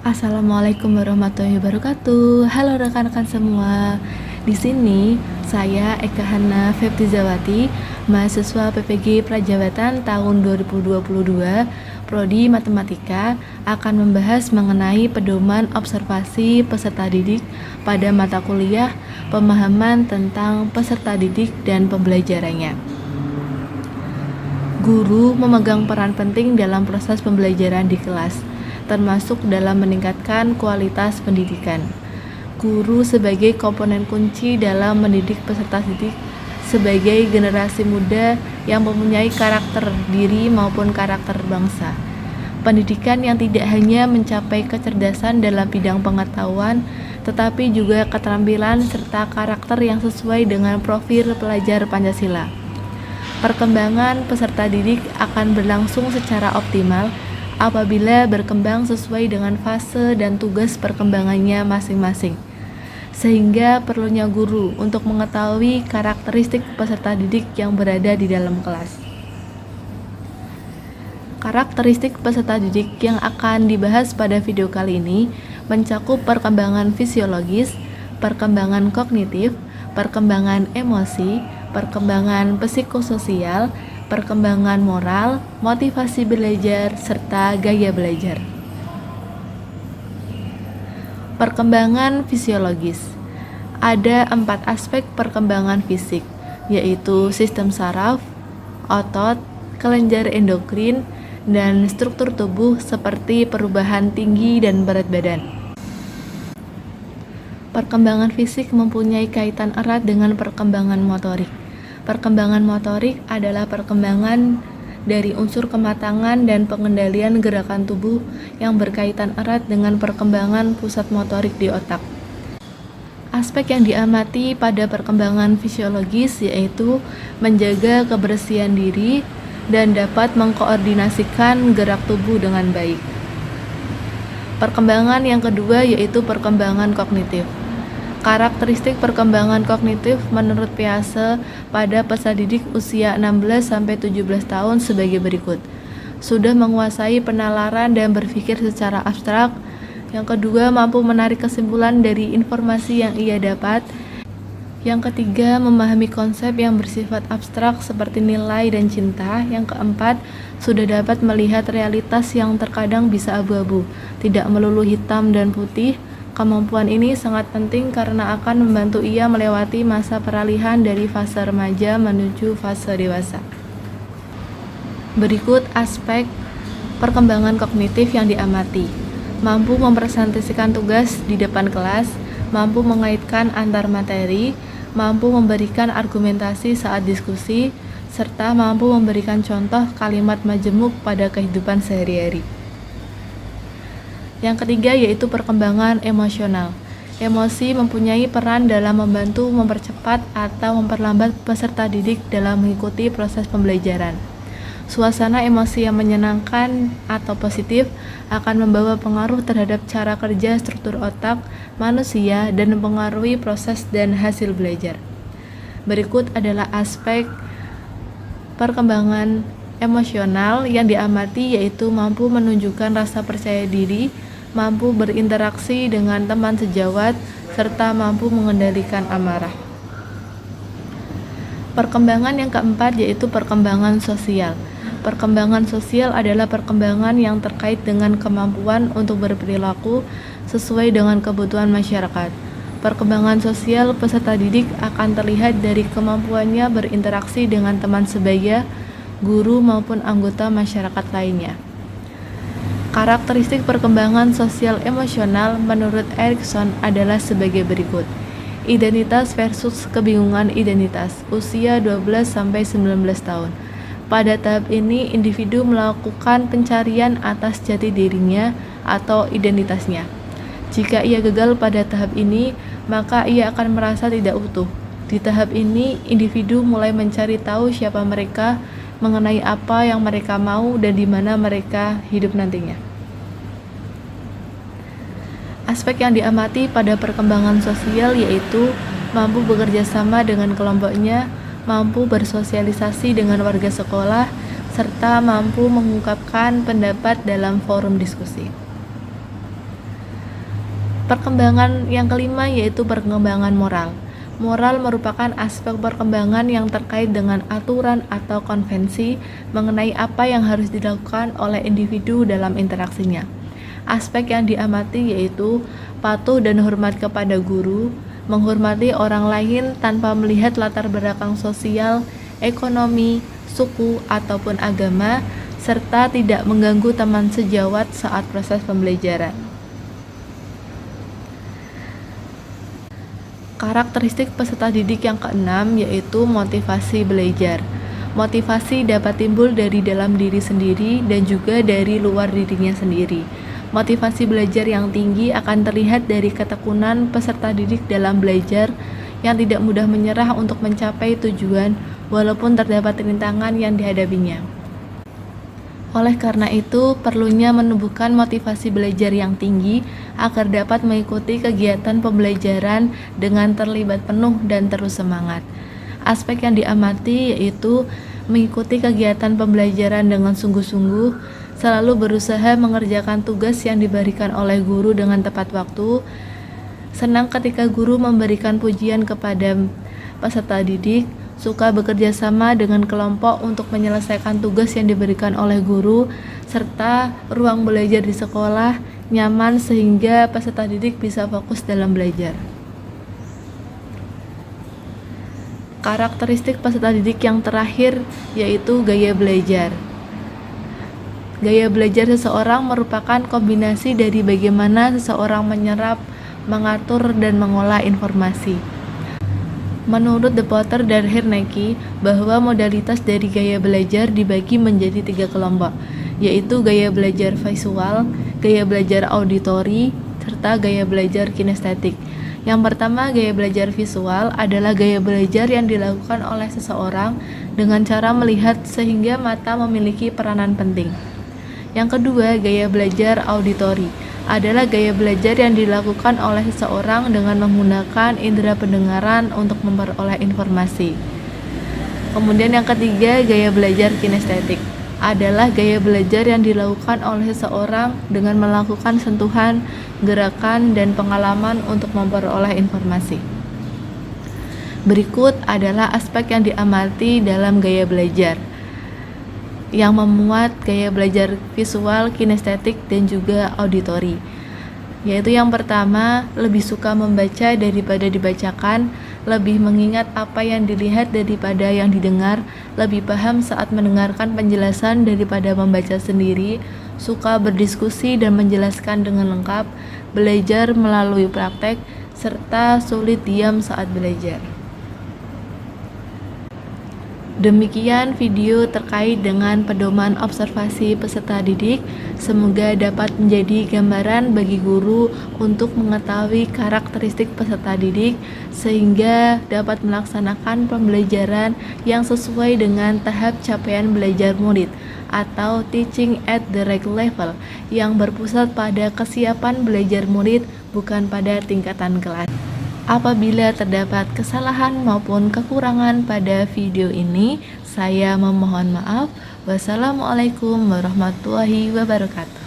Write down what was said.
Assalamualaikum warahmatullahi wabarakatuh. Halo rekan-rekan semua. Di sini saya Eka Hana Febtizawati, mahasiswa PPG Prajawatan tahun 2022, Prodi Matematika, akan membahas mengenai pedoman observasi peserta didik pada mata kuliah pemahaman tentang peserta didik dan pembelajarannya. Guru memegang peran penting dalam proses pembelajaran di kelas, termasuk dalam meningkatkan kualitas pendidikan. Guru sebagai komponen kunci dalam mendidik peserta didik sebagai generasi muda yang mempunyai karakter diri maupun karakter bangsa. Pendidikan yang tidak hanya mencapai kecerdasan dalam bidang pengetahuan, tetapi juga keterampilan serta karakter yang sesuai dengan profil pelajar Pancasila. Perkembangan peserta didik akan berlangsung secara optimal apabila berkembang sesuai dengan fase dan tugas perkembangannya masing-masing. Sehingga perlunya guru untuk mengetahui karakteristik peserta didik yang berada di dalam kelas. Karakteristik peserta didik yang akan dibahas pada video kali ini mencakup perkembangan fisiologis, perkembangan kognitif, perkembangan emosi, perkembangan psikososial, perkembangan moral, motivasi belajar, serta gaya belajar. Perkembangan fisiologis. Ada 4 aspek perkembangan fisik, yaitu sistem saraf, otot, kelenjar endokrin, dan struktur tubuh seperti perubahan tinggi dan berat badan. Perkembangan fisik mempunyai kaitan erat dengan perkembangan motorik. Perkembangan motorik adalah perkembangan dari unsur kematangan dan pengendalian gerakan tubuh yang berkaitan erat dengan perkembangan pusat motorik di otak. Aspek yang diamati pada perkembangan fisiologis yaitu menjaga kebersihan diri dan dapat mengkoordinasikan gerak tubuh dengan baik. Perkembangan yang kedua yaitu perkembangan kognitif. Karakteristik perkembangan kognitif menurut Piaget pada peserta didik usia 16-17 tahun sebagai berikut. Sudah menguasai penalaran dan berpikir secara abstrak. Yang kedua, mampu menarik kesimpulan dari informasi yang ia dapat. Yang ketiga, memahami konsep yang bersifat abstrak seperti nilai dan cinta. Yang keempat, sudah dapat melihat realitas yang terkadang bisa abu-abu, tidak melulu hitam dan putih. Kemampuan ini sangat penting karena akan membantu ia melewati masa peralihan dari fase remaja menuju fase dewasa. Berikut aspek perkembangan kognitif yang diamati. Mampu mempresentasikan tugas di depan kelas, mampu mengaitkan antar materi, mampu memberikan argumentasi saat diskusi, serta mampu memberikan contoh kalimat majemuk pada kehidupan sehari-hari. Yang ketiga yaitu perkembangan emosional. Emosi mempunyai peran dalam membantu mempercepat atau memperlambat peserta didik dalam mengikuti proses pembelajaran. Suasana emosi yang menyenangkan atau positif akan membawa pengaruh terhadap cara kerja struktur otak manusia dan mempengaruhi proses dan hasil belajar. Berikut adalah aspek perkembangan emosional yang diamati yaitu mampu menunjukkan rasa percaya diri, mampu berinteraksi dengan teman sejawat, serta mampu mengendalikan amarah. Perkembangan yang keempat yaitu perkembangan sosial. Perkembangan sosial adalah perkembangan yang terkait dengan kemampuan untuk berperilaku sesuai dengan kebutuhan masyarakat. Perkembangan sosial peserta didik akan terlihat dari kemampuannya berinteraksi dengan teman sebaya, guru maupun anggota masyarakat lainnya. Karakteristik perkembangan sosial emosional menurut Erikson adalah sebagai berikut. Identitas versus kebingungan identitas, usia 12-19 tahun. Pada tahap ini, individu melakukan pencarian atas jati dirinya atau identitasnya. Jika ia gagal pada tahap ini, maka ia akan merasa tidak utuh. Di tahap ini, individu mulai mencari tahu siapa mereka, mengenai apa yang mereka mau dan di mana mereka hidup nantinya. Aspek yang diamati pada perkembangan sosial yaitu mampu bekerja sama dengan kelompoknya, mampu bersosialisasi dengan warga sekolah, serta mampu mengungkapkan pendapat dalam forum diskusi. Perkembangan yang kelima yaitu perkembangan moral. Moral merupakan aspek perkembangan yang terkait dengan aturan atau konvensi mengenai apa yang harus dilakukan oleh individu dalam interaksinya. Aspek yang diamati yaitu patuh dan hormat kepada guru, menghormati orang lain tanpa melihat latar belakang sosial, ekonomi, suku, ataupun agama, serta tidak mengganggu teman sejawat saat proses pembelajaran. Karakteristik peserta didik yang keenam yaitu motivasi belajar. Motivasi dapat timbul dari dalam diri sendiri dan juga dari luar dirinya sendiri. Motivasi belajar yang tinggi akan terlihat dari ketekunan peserta didik dalam belajar yang tidak mudah menyerah untuk mencapai tujuan walaupun terdapat rintangan yang dihadapinya. Oleh karena itu, perlunya menumbuhkan motivasi belajar yang tinggi agar dapat mengikuti kegiatan pembelajaran dengan terlibat penuh dan terus semangat. Aspek yang diamati yaitu mengikuti kegiatan pembelajaran dengan sungguh-sungguh, selalu berusaha mengerjakan tugas yang diberikan oleh guru dengan tepat waktu, senang ketika guru memberikan pujian kepada peserta didik, suka bekerja sama dengan kelompok untuk menyelesaikan tugas yang diberikan oleh guru, serta ruang belajar di sekolah nyaman sehingga peserta didik bisa fokus dalam belajar. Karakteristik peserta didik yang terakhir yaitu gaya belajar. Gaya belajar seseorang merupakan kombinasi dari bagaimana seseorang menyerap, mengatur, dan mengolah informasi. Menurut De Potter dan Hernecki, bahwa modalitas dari gaya belajar dibagi menjadi 3 kelompok, yaitu gaya belajar visual, gaya belajar auditori, serta gaya belajar kinestetik. Yang pertama, gaya belajar visual adalah gaya belajar yang dilakukan oleh seseorang dengan cara melihat sehingga mata memiliki peranan penting. Yang kedua, gaya belajar auditori adalah gaya belajar yang dilakukan oleh seseorang dengan menggunakan indera pendengaran untuk memperoleh informasi. Kemudian yang ketiga, gaya belajar kinestetik adalah gaya belajar yang dilakukan oleh seseorang dengan melakukan sentuhan, gerakan, dan pengalaman untuk memperoleh informasi. Berikut adalah aspek yang diamati dalam gaya belajar yang memuat gaya belajar visual, kinestetik, dan juga auditori. Yaitu yang pertama, lebih suka membaca daripada dibacakan, lebih mengingat apa yang dilihat daripada yang didengar, lebih paham saat mendengarkan penjelasan daripada membaca sendiri, suka berdiskusi dan menjelaskan dengan lengkap, belajar melalui praktek, serta sulit diam saat belajar. Demikian video terkait dengan pedoman observasi peserta didik. Semoga dapat menjadi gambaran bagi guru untuk mengetahui karakteristik peserta didik sehingga dapat melaksanakan pembelajaran yang sesuai dengan tahap capaian belajar murid atau teaching at the right level yang berpusat pada kesiapan belajar murid bukan pada tingkatan kelas. Apabila terdapat kesalahan maupun kekurangan pada video ini, saya memohon maaf. Wassalamualaikum warahmatullahi wabarakatuh.